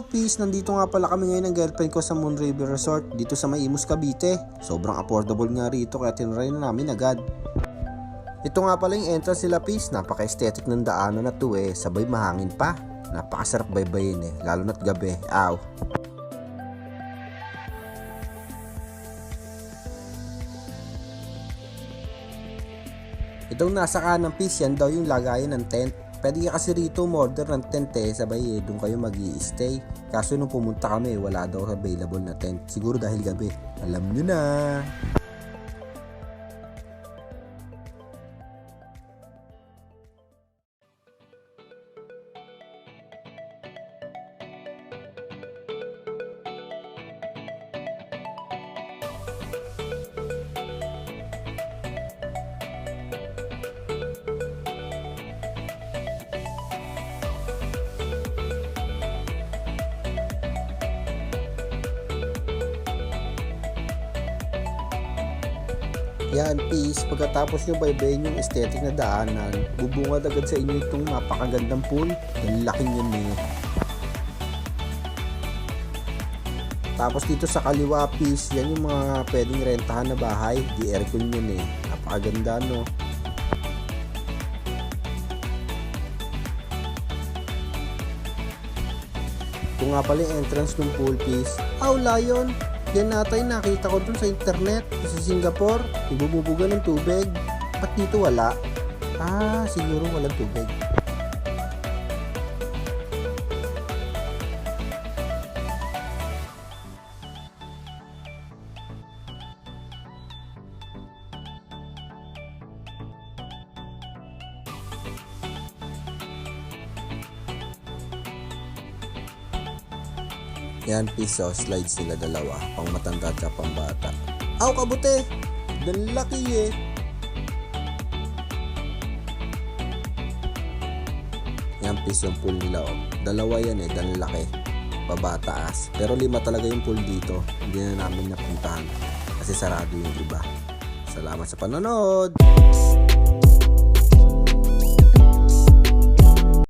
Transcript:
Peace! Nandito nga pala kami ngayon ng girlfriend ko sa Moon River Resort dito sa May Imus, Cavite. Sobrang affordable nga rito kaya tinry na namin agad. Ito nga pala yung entrance nila, Peace. Napaka-aesthetic ng daanan na to sabay mahangin pa. Napakasarap baybayin lalo na't gabi. Itong nasa kanan, Peace, yan daw yung lagayan ng tent. Pwede ka kasi rito umorder ng tent sabay doon kayo mag-i-stay. Kaso nung pumunta kami, wala daw available na tent. Siguro dahil gabi. Alam nyo na. Yan, Peace. Pagkatapos nyo baybayin yung aesthetic na daanan, bubungad agad sa inyo itong napakagandang pool. Ang laki yun Tapos dito sa kaliwa, Peace, yan yung mga pwedeng rentahan na bahay. Di aircon yun Napakaganda, no? Ito nga pala yung entrance ng pool, Peace. Lion! Yan nata yung nakita ko dun sa internet sa Singapore. Ibububuga ng tubig. Ba't dito wala? Siguro walang tubig. Yan, Peace, slides sila dalawa. Pang matanda at pang bata. Kabute! Dan laki Yan, Peace, yung pool nila Dalawa yan dan laki. Pabataas. Pero 5 talaga yung pool dito. Hindi na namin napuntahan. Kasi sarado yung iba. Salamat sa panonood!